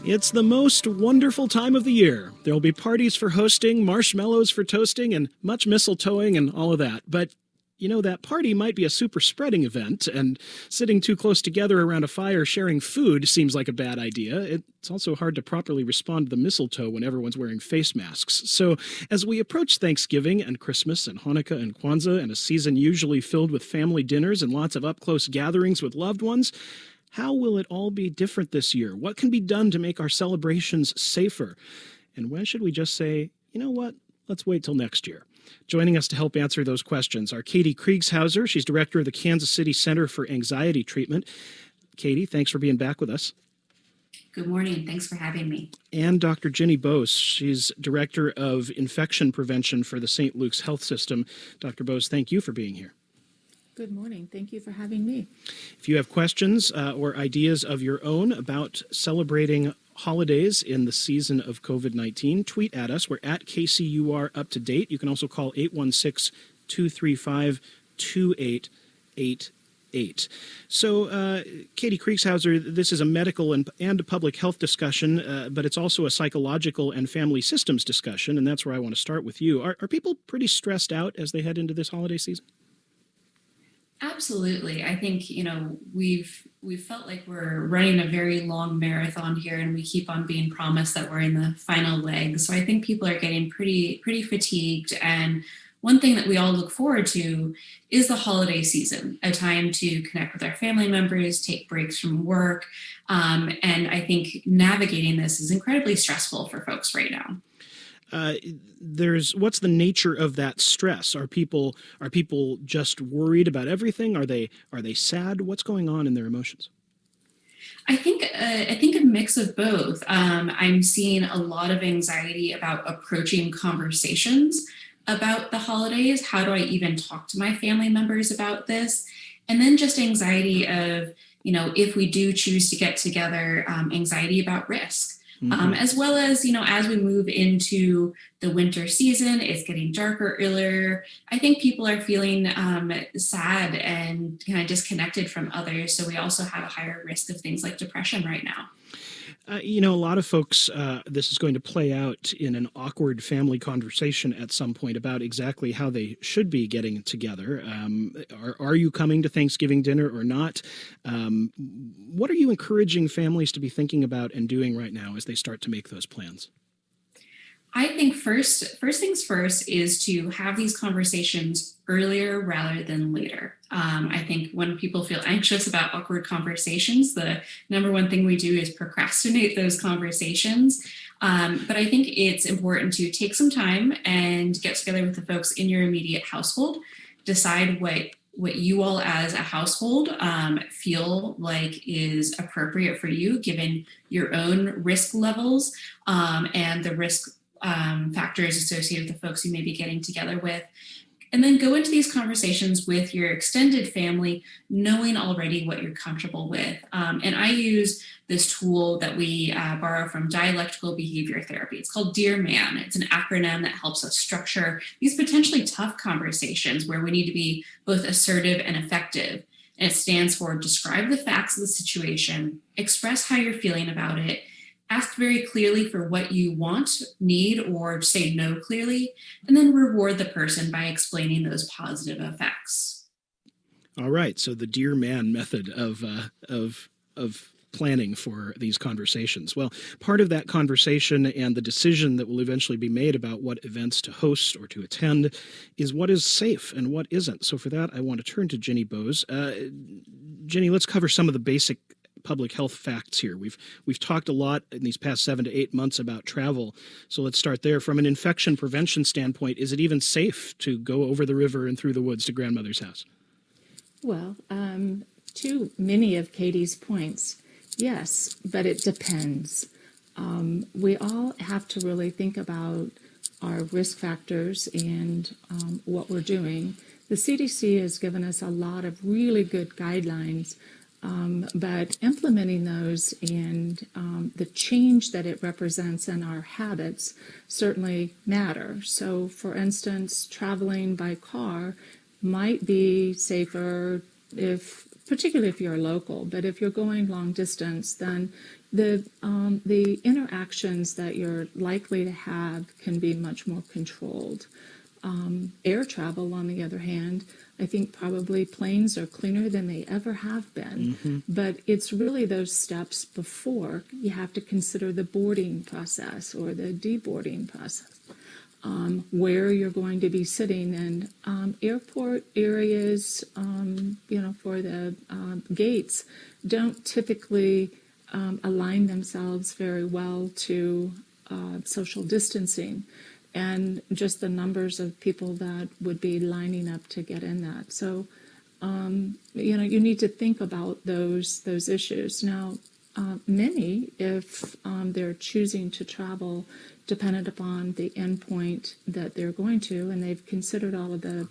It's the most wonderful time of the year. There'll be parties for hosting, marshmallows for toasting, and much mistletoeing and all of that. But that party might be a super spreading event, and sitting too close together around a fire sharing food seems like a bad idea. It's also hard to properly respond to the mistletoe when everyone's wearing face masks. So, as we approach Thanksgiving and Christmas and Hanukkah and Kwanzaa, and a season usually filled with family dinners and lots of up close gatherings with loved ones, how will it all be different this year? What can be done to make our celebrations safer? And when should we just say, you know what, let's wait till next year? Joining us to help answer those questions are Katie Kriegshauser. She's director of the Kansas City Center for Anxiety Treatment. Katie, thanks for being back with us. Good morning. Thanks for having me. And Dr. Ginny Bose. She's director of infection prevention for the St. Luke's Health System. Dr. Bose, thank you for being here. Good morning. Thank you for having me. If you have questions or ideas of your own about celebrating holidays in the season of COVID-19, tweet at us. We're at KCUR Up to Date. You can also call 816-235-2888. So, Katie Kriegshauser, this is a medical and a public health discussion, but it's also a psychological and family systems discussion, and that's where I want to start with you. Are people pretty stressed out as they head into this holiday season? Absolutely. I think, we've felt like we're running a very long marathon here, and we keep on being promised that we're in the final leg. So I think people are getting pretty fatigued. And one thing that we all look forward to is the holiday season, a time to connect with our family members, take breaks from work. And I think navigating this is incredibly stressful for folks right now. What's the nature of that stress? Are people just worried about everything? Are they sad? What's going on in their emotions? I think a mix of both. I'm seeing a lot of anxiety about approaching conversations about the holidays. How do I even talk to my family members about this? And then just anxiety of, if we do choose to get together, anxiety about risk. As well as, as we move into the winter season, it's getting darker earlier. I think people are feeling sad and kind of disconnected from others. So we also have a higher risk of things like depression right now. A lot of folks, this is going to play out in an awkward family conversation at some point about exactly how they should be getting together. Are you coming to Thanksgiving dinner or not? What are you encouraging families to be thinking about and doing right now as they start to make those plans? I think first things first is to have these conversations earlier rather than later. I think when people feel anxious about awkward conversations, the number one thing we do is procrastinate those conversations. But I think it's important to take some time and get together with the folks in your immediate household, decide what you all as a household feel like is appropriate for you, given your own risk levels and the risk factors associated with the folks you may be getting together with. And then go into these conversations with your extended family, knowing already what you're comfortable with. And I use this tool that we borrow from dialectical behavior therapy. It's called Dear Man. It's an acronym that helps us structure these potentially tough conversations where we need to be both assertive and effective. And it stands for describe the facts of the situation, express how you're feeling about it, ask very clearly for what you want, need, or say no clearly, and then reward the person by explaining those positive effects. All right. So the Dear Man method of planning for these conversations. Well, part of that conversation and the decision that will eventually be made about what events to host or to attend is what is safe and what isn't. So for that, I want to turn to Ginny Bose. Ginny, let's cover some of the basic public health facts here. We've talked a lot in these past 7 to 8 months about travel. So let's start there. From an infection prevention standpoint, is it even safe to go over the river and through the woods to grandmother's house? Well, to many of Katie's points, yes, but it depends. We all have to really think about our risk factors and what we're doing. The CDC has given us a lot of really good guidelines, but implementing those and the change that it represents in our habits certainly matter. So, for instance, traveling by car might be safer particularly if you're local, but if you're going long distance, then the interactions that you're likely to have can be much more controlled. Air travel, on the other hand, I think probably planes are cleaner than they ever have been. But it's really those steps before you have to consider the boarding process or the deboarding process, where you're going to be sitting, and airport areas, for the gates don't typically align themselves very well to social distancing, and just the numbers of people that would be lining up to get in that. So, you need to think about those issues. Now, many, if they're choosing to travel dependent upon the endpoint that they're going to, and they've considered all of the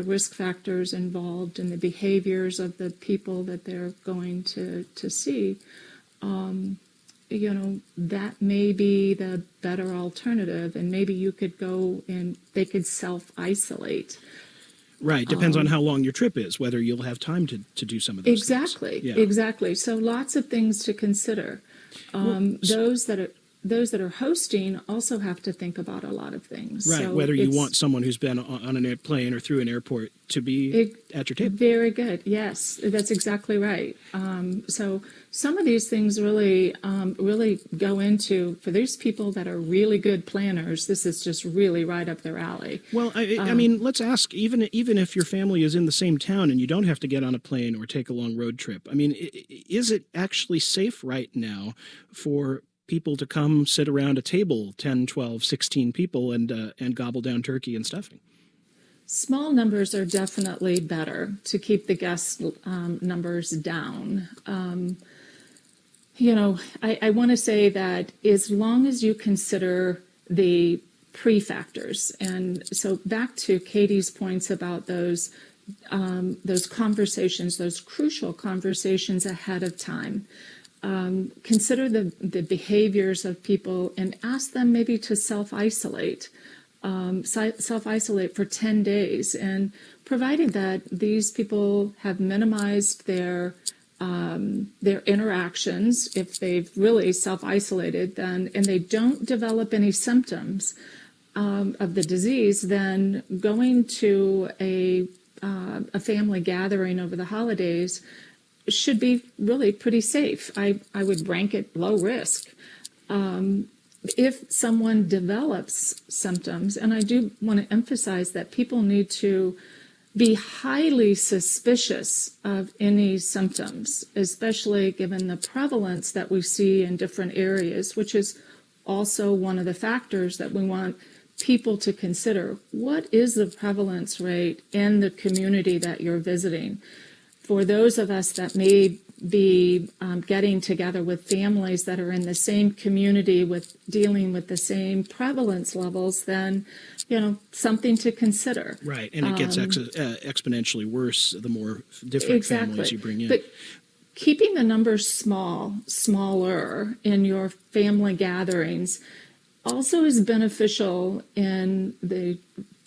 risk factors involved and the behaviors of the people that they're going to see, that may be the better alternative, and maybe you could go and they could self-isolate. Right. Depends on how long your trip is, whether you'll have time to do some of those Exactly. things. Yeah. Exactly. So lots of things to consider. Those that are hosting also have to think about a lot of things. Right. So whether you want someone who's been on an airplane or through an airport to be at your table. Very good. Yes, that's exactly right. So some of these things really go into, for these people that are really good planners, this is just really right up their alley. Well, I mean, let's ask, even if your family is in the same town and you don't have to get on a plane or take a long road trip, I mean, is it actually safe right now for people to come sit around a table, 10, 12, 16 people, and gobble down turkey and stuffing? Small numbers are definitely better to keep the guest numbers down. I want to say that as long as you consider the pre-factors, and so back to Katie's points about those conversations, those crucial conversations ahead of time. Consider the behaviors of people and ask them maybe to self-isolate for 10 days. And provided that these people have minimized their interactions, if they've really self-isolated, then, and they don't develop any symptoms of the disease, then going to a family gathering over the holidays should be really pretty safe. I would rank it low risk. If someone develops symptoms, and I do want to emphasize that people need to be highly suspicious of any symptoms, especially given the prevalence that we see in different areas, which is also one of the factors that we want people to consider. What is the prevalence rate in the community that you're visiting? For those of us that may be getting together with families that are in the same community with dealing with the same prevalence levels, then, something to consider. Right, and it gets exponentially worse the more different families you bring in. But keeping the numbers smaller in your family gatherings also is beneficial in the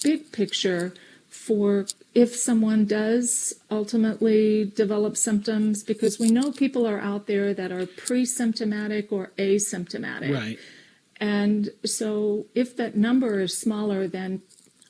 big picture for if someone does ultimately develop symptoms, because we know people are out there that are pre-symptomatic or asymptomatic. Right. And so if that number is smaller, then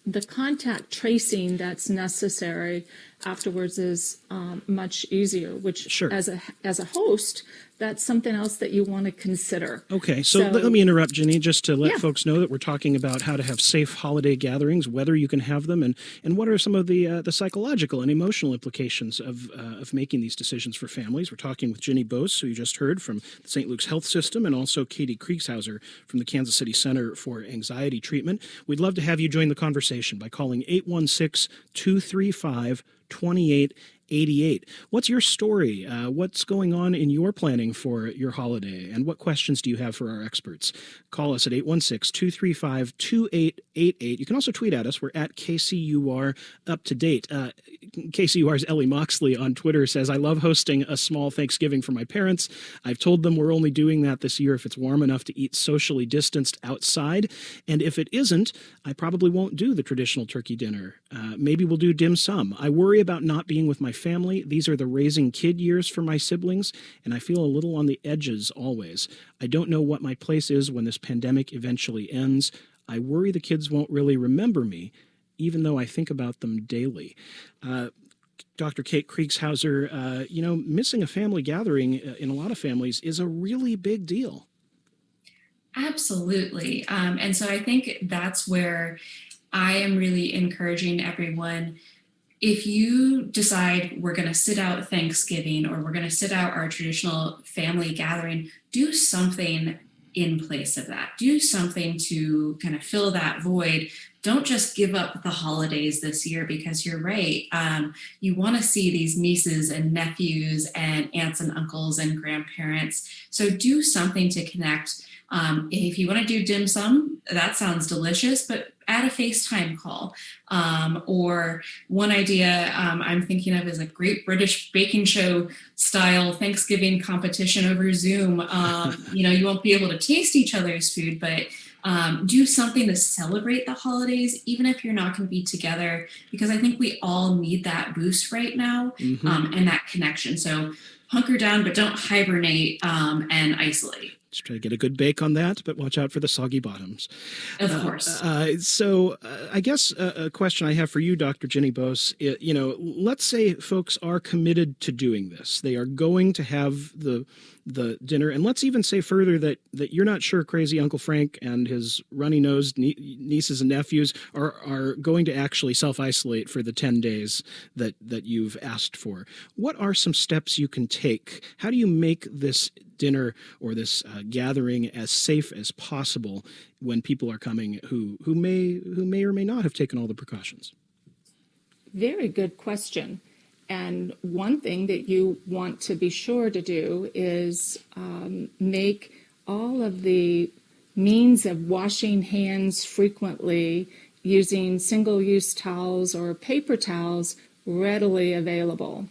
the contact tracing that's necessary afterwards is much easier, which Sure. as a host, that's something else that you want to consider. Okay, so let me interrupt, Ginny, just to let Yeah. folks know that we're talking about how to have safe holiday gatherings, whether you can have them, and what are some of the psychological and emotional implications of making these decisions for families. We're talking with Ginny Bose, who you just heard from the St. Luke's Health System, and also Katie Kriegshauser from the Kansas City Center for Anxiety Treatment. We'd love to have you join the conversation by calling 816-235-2888. What's your story? What's going on in your planning for your holiday? And what questions do you have for our experts? Call us at 816-235-2888. You can also tweet at us. We're at KCUR Up to Date. KCUR's Ellie Moxley on Twitter says, I love hosting a small Thanksgiving for my parents. I've told them we're only doing that this year if it's warm enough to eat socially distanced outside. And if it isn't, I probably won't do the traditional turkey dinner. Maybe we'll do dim sum. I worry about not being with my family. These are the raising kid years for my siblings, and I feel a little on the edges always. I don't know what my place is when this pandemic eventually ends. I worry the kids won't really remember me, even though I think about them daily. Dr. Kate Kriegshauser, missing a family gathering in a lot of families is a really big deal. Absolutely. And so I think that's where I am really encouraging everyone. If you decide we're going to sit out Thanksgiving or we're going to sit out our traditional family gathering, do something in place of that. Do something to kind of fill that void. Don't just give up the holidays this year, because you're right. You want to see these nieces and nephews and aunts and uncles and grandparents. So do something to connect. If you want to do dim sum, that sounds delicious, but add a FaceTime call. Or one idea I'm thinking of is a Great British Baking Show style Thanksgiving competition over Zoom. You won't be able to taste each other's food, but do something to celebrate the holidays, even if you're not going to be together, because I think we all need that boost right now, and that connection. So hunker down, but don't hibernate and isolate. Just try to get a good bake on that, but watch out for the soggy bottoms. Of course. So I guess a question I have for you, Dr. Jenny Bose, let's say folks are committed to doing this. They are going to have the dinner. And let's even say further that you're not sure crazy Uncle Frank and his runny-nosed nieces and nephews are going to actually self-isolate for the 10 days that you've asked for. What are some steps you can take? How do you make this dinner or this gathering as safe as possible when people are coming who may or may not have taken all the precautions? Very good question. And one thing that you want to be sure to do is make all of the means of washing hands frequently using single-use towels or paper towels readily available.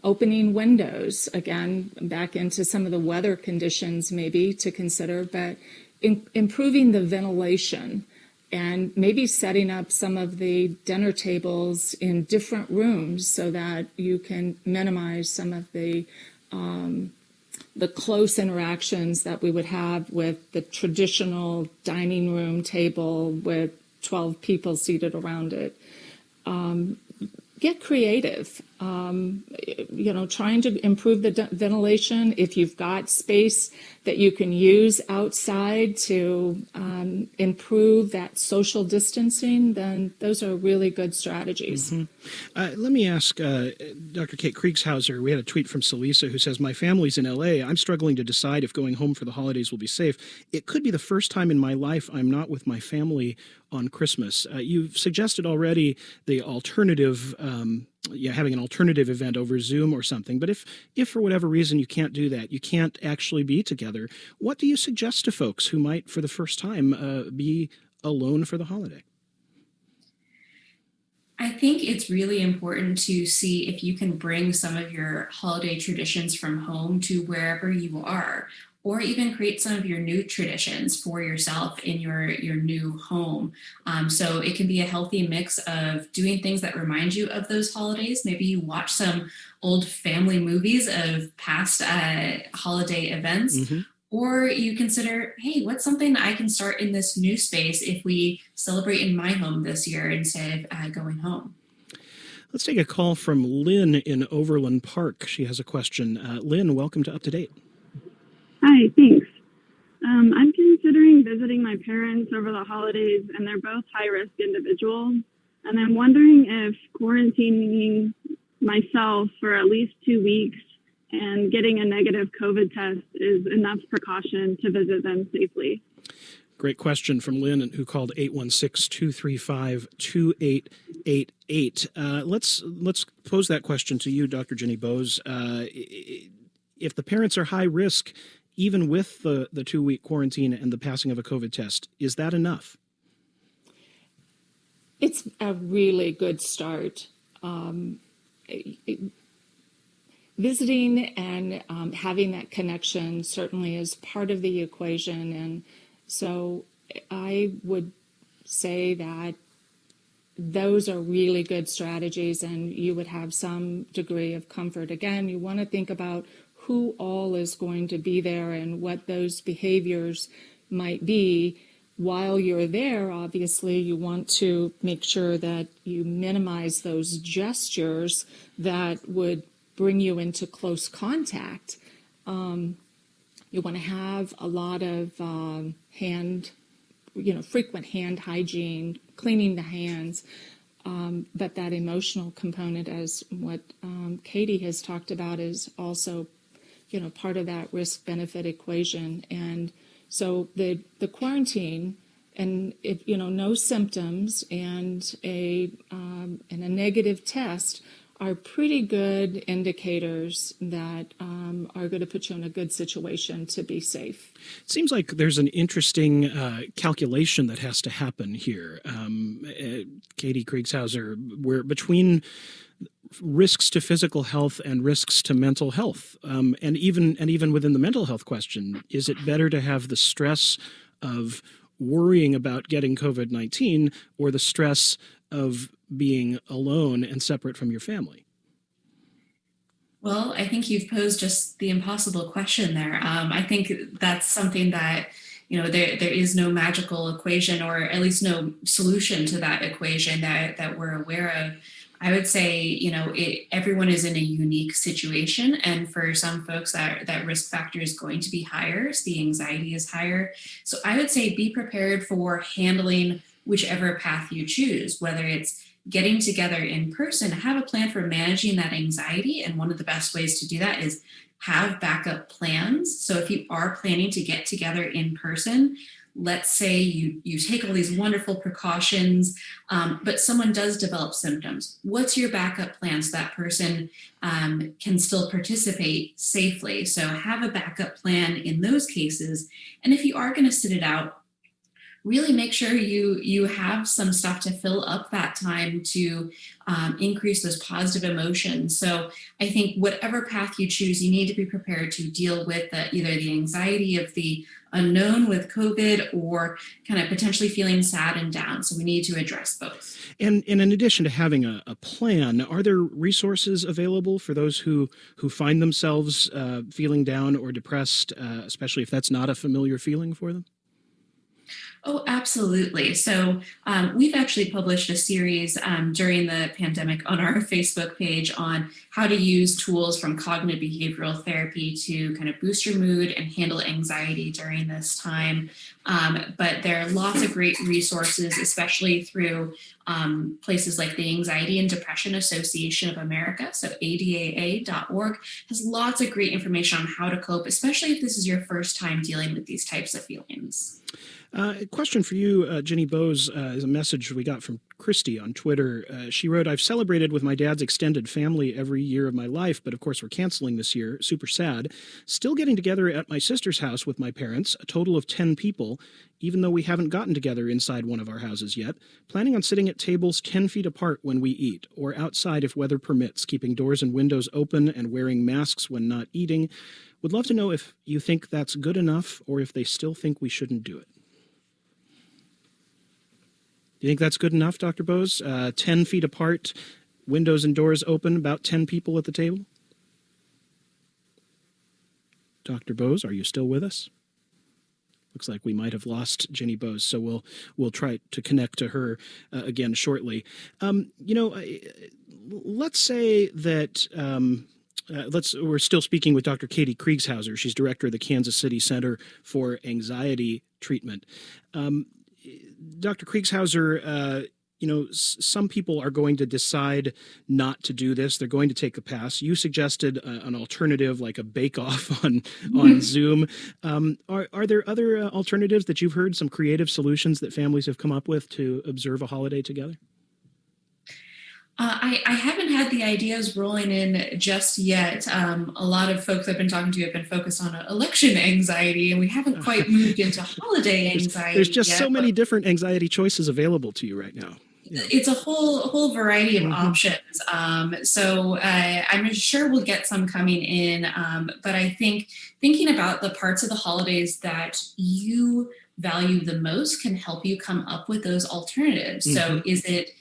Opening windows, again, back into some of the weather conditions maybe to consider, but improving the ventilation and maybe setting up some of the dinner tables in different rooms so that you can minimize some of the close interactions that we would have with the traditional dining room table with 12 people seated around it. Get creative, trying to improve the ventilation. If you've got space that you can use outside to improve that social distancing, then those are really good strategies. Mm-hmm. Let me ask Dr. Kate Kriegshauser. We had a tweet from Celisa who says, my family's in LA. I'm struggling to decide if going home for the holidays will be safe. It could be the first time in my life I'm not with my family on Christmas. You've suggested already the alternative, having an alternative event over Zoom or something. But if for whatever reason you can't do that, you can't actually be together, what do you suggest to folks who might, for the first time, be alone for the holiday? I think it's really important to see if you can bring some of your holiday traditions from home to wherever you are, or even create some of your new traditions for yourself in your new home. So it can be a healthy mix of doing things that remind you of those holidays. Maybe you watch some old family movies of past holiday events, or you consider, hey, what's something I can start in this new space if we celebrate in my home this year instead of going home? Let's take a call from Lynn in Overland Park. She has a question. Lynn, welcome to Up to Date. Hi, thanks. I'm considering visiting my parents over the holidays, and they're both high-risk individuals. And I'm wondering if quarantining myself for at least 2 weeks and getting a negative COVID test is enough precaution to visit them safely. Great question from Lynn, who called 816-235-2888. Let's pose that question to you, Dr. Jenny Bose. If the parents are high risk, even with the 2-week quarantine and the passing of a COVID test, is that enough? It's a really good start. visiting and having that connection certainly is part of the equation. And so I would say that those are really good strategies, and you would have some degree of comfort. Again, you want to think about who all is going to be there and what those behaviors might be. While you're there, obviously, you want to make sure that you minimize those gestures that would bring you into close contact. You want to have a lot of frequent hand hygiene, cleaning the hands, but that emotional component, as what Katie has talked about, is also, part of that risk-benefit equation. And so the quarantine, and if no symptoms and a negative test are pretty good indicators that are going to put you in a good situation to be safe. It seems like there's an interesting calculation that has to happen here. Katie Kriegshauser, we're between risks to physical health and risks to mental health. And even within the mental health question, is it better to have the stress of worrying about getting COVID-19 or the stress of being alone and separate from your family? Well, I think you've posed just the impossible question there. I think that's something that, there is no magical equation, or at least no solution to that equation that we're aware of. I would say, everyone is in a unique situation. And for some folks, that risk factor is going to be higher. So the anxiety is higher. So I would say be prepared for handling whichever path you choose, whether it's getting together in person. Have a plan for managing that anxiety. And one of the best ways to do that is have backup plans. So if you are planning to get together in person, let's say you take all these wonderful precautions, but someone does develop symptoms. What's your backup plan so that person can still participate safely? So have a backup plan in those cases. And if you are going to sit it out, really make sure you have some stuff to fill up that time to increase those positive emotions. So I think whatever path you choose, you need to be prepared to deal with either the anxiety of the unknown with COVID or kind of potentially feeling sad and down. So we need to address both. And in addition to having a plan, are there resources available for those who find themselves feeling down or depressed, especially if that's not a familiar feeling for them? Oh, absolutely. So we've actually published a series during the pandemic on our Facebook page on how to use tools from cognitive behavioral therapy to kind of boost your mood and handle anxiety during this time. But there are lots of great resources, especially through places like the Anxiety and Depression Association of America. So ADAA.org has lots of great information on how to cope, especially if this is your first time dealing with these types of feelings. A question for you, Jenny Bowes, is a message we got from Christy on Twitter. She wrote, "I've celebrated with my dad's extended family every year of my life, but of course we're canceling this year. Super sad. Still getting together at my sister's house with my parents, a total of 10 people, even though we haven't gotten together inside one of our houses yet. Planning on sitting at tables 10 feet apart when we eat, or outside if weather permits, keeping doors and windows open and wearing masks when not eating. Would love to know if you think that's good enough or if they still think we shouldn't do it." Do you think that's good enough, Dr. Bowes? 10 feet apart, windows and doors open, about 10 people at the table? Dr. Bowes, are you still with us? Looks like we might have lost Jenny Bowes, so we'll try to connect to her again shortly. Let's say that we're still speaking with Dr. Katie Kriegshauser. She's director of the Kansas City Center for Anxiety Treatment. Dr. Kriegshauser, some people are going to decide not to do this. They're going to take a pass. You suggested an alternative like a bake-off on Zoom. Are there other alternatives that you've heard, some creative solutions that families have come up with to observe a holiday together? I haven't had the ideas rolling in just yet. A lot of folks I've been talking to have been focused on election anxiety, and we haven't quite moved into holiday anxiety. There's just yet, so many different anxiety choices available to you right now. It's a whole variety of options. So I'm sure we'll get some coming in, but I think thinking about the parts of the holidays that you value the most can help you come up with those alternatives. So is it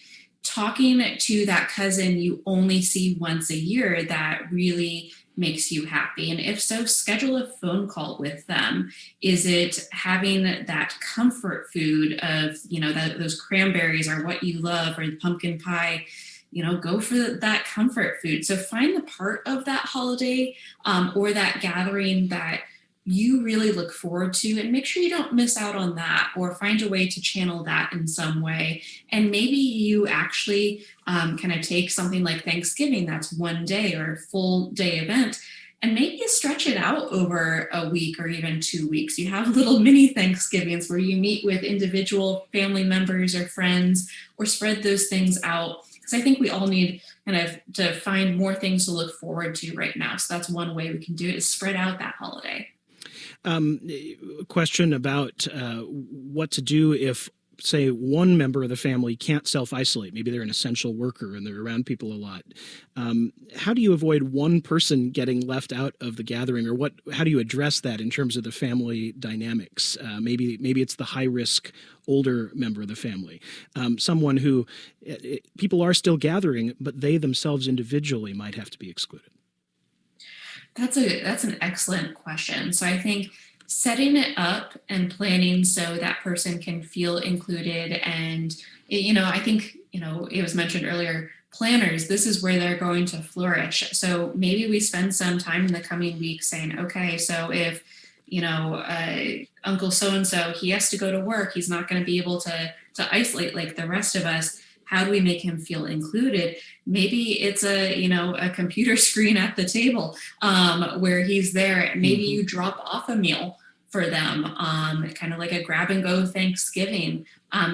talking to that cousin you only see once a year that really makes you happy? And if so, schedule a phone call with them. Is it having that comfort food of, that those cranberries are what you love, or the pumpkin pie? Go for that comfort food. So find the part of that holiday or that gathering that you really look forward to, and make sure you don't miss out on that, or find a way to channel that in some way. And maybe you actually kind of take something like Thanksgiving, that's one day or a full day event, and maybe you stretch it out over a week or even 2 weeks. You have little mini Thanksgivings where you meet with individual family members or friends, or spread those things out. Because I think we all need kind of to find more things to look forward to right now. So that's one way we can do it, is spread out that holiday. Question about what to do if, say, one member of the family can't self-isolate. Maybe they're an essential worker and they're around people a lot. How do you avoid one person getting left out of the gathering, or how do you address that in terms of the family dynamics? Maybe it's the high-risk older member of the family, someone who people are still gathering, but they themselves individually might have to be excluded. That's an excellent question. So I think setting it up and planning so that person can feel included, and I think it was mentioned earlier, planners, this is where they're going to flourish. So maybe we spend some time in the coming weeks saying, okay, so if Uncle so-and-so, he has to go to work, he's not going to be able to isolate like the rest of us. How do we make him feel included? Maybe it's a computer screen at the table where he's there. Maybe you drop off a meal for them, kind of like a grab and go Thanksgiving.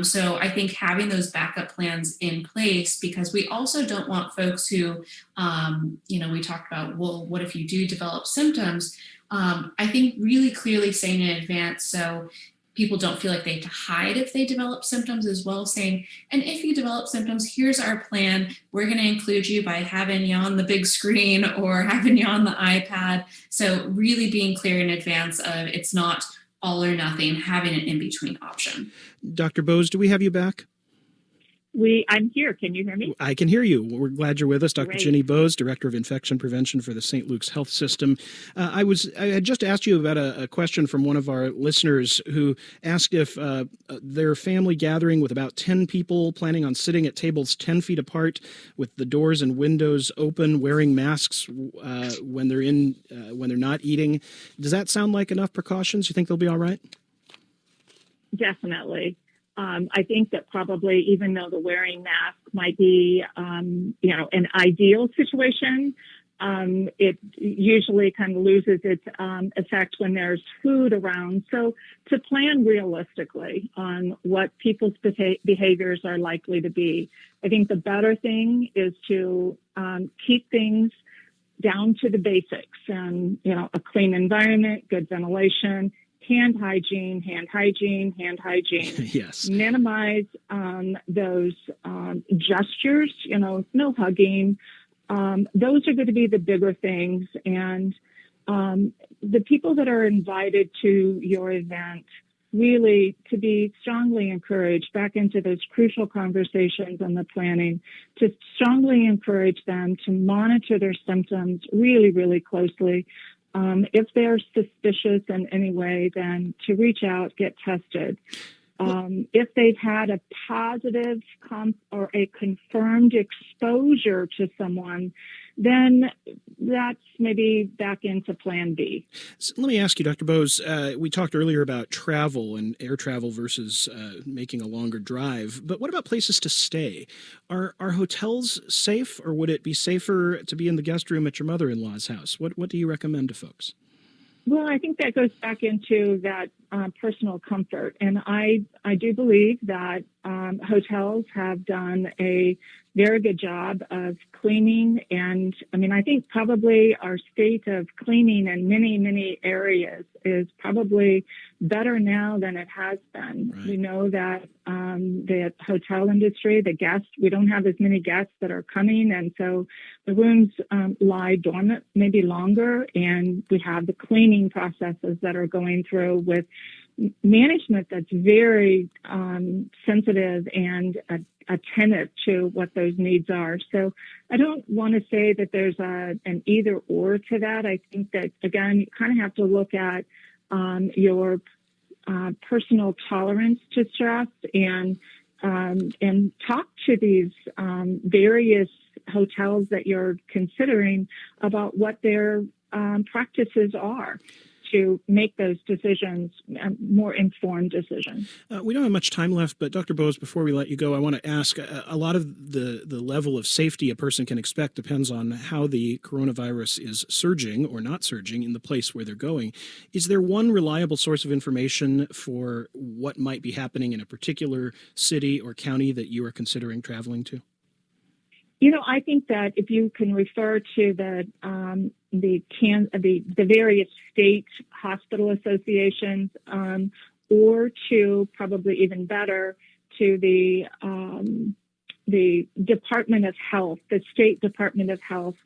So I think having those backup plans in place, because we also don't want folks who, we talked about, well, what if you do develop symptoms? I think really clearly saying in advance, so people don't feel like they have to hide if they develop symptoms as well, saying, and if you develop symptoms, here's our plan. We're going to include you by having you on the big screen or having you on the iPad. So really being clear in advance of, it's not all or nothing, having an in-between option. Dr. Bose, do we have you back? I'm here. Can you hear me? I can hear you. We're glad you're with us. Dr. Great. Ginny Bose, Director of Infection Prevention for the St. Luke's Health System. I had just asked you about a question from one of our listeners who asked if their family gathering with about 10 people, planning on sitting at tables 10 feet apart with the doors and windows open, wearing masks when they're not eating. Does that sound like enough precautions? You think they'll be all right? Definitely. I think that probably, even though the wearing mask might be, an ideal situation, it usually kind of loses its effect when there's food around. So to plan realistically on what people's behaviors are likely to be, I think the better thing is to keep things down to the basics, and, a clean environment, good ventilation, hand hygiene. Yes. Minimize those gestures, no hugging. Those are going to be the bigger things. And the people that are invited to your event, really to be strongly encouraged back into those crucial conversations and the planning, to strongly encourage them to monitor their symptoms really, really closely. If they're suspicious in any way, then to reach out, get tested. If they've had a positive or a confirmed exposure to someone, then that's maybe back into Plan B. So let me ask you, Dr. Bose, we talked earlier about travel and air travel versus making a longer drive, but what about places to stay? Are hotels safe, or would it be safer to be in the guest room at your mother-in-law's house? What do you recommend to folks? Well, I think that goes back into that personal comfort. And I do believe that hotels have done a very good job of cleaning. And I mean, I think probably our state of cleaning in many, many areas is probably better now than it has been. Right. We know that the hotel industry, the guests, we don't have as many guests that are coming. And so the rooms lie dormant maybe longer. And we have the cleaning processes that are going through with management that's very sensitive and attentive to what those needs are. So I don't want to say that there's an either or to that. I think that, again, you kind of have to look at your personal tolerance to stress and talk to these various hotels that you're considering about what their practices are to make those decisions, more informed decisions. We don't have much time left, but Dr. Bose, before we let you go, I want to ask, a lot of the level of safety a person can expect depends on how the coronavirus is surging or not surging in the place where they're going. Is there one reliable source of information for what might be happening in a particular city or county that you are considering traveling to? You know, I think that if you can refer to the various state hospital associations, or to probably even better to the Department of Health, the State Department of Health,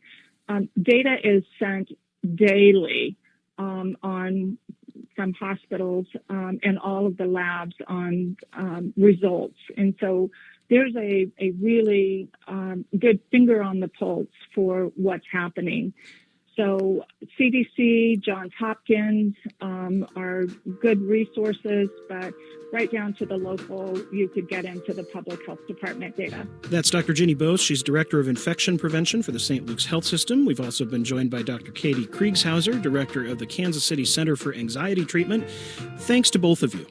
data is sent daily on from hospitals and all of the labs on results, and so there's a really good finger on the pulse for what's happening. So CDC, Johns Hopkins are good resources, but right down to the local, you could get into the public health department data. That's Dr. Ginny Bose. She's Director of Infection Prevention for the St. Luke's Health System. We've also been joined by Dr. Katie Kriegshauser, Director of the Kansas City Center for Anxiety Treatment. Thanks to both of you.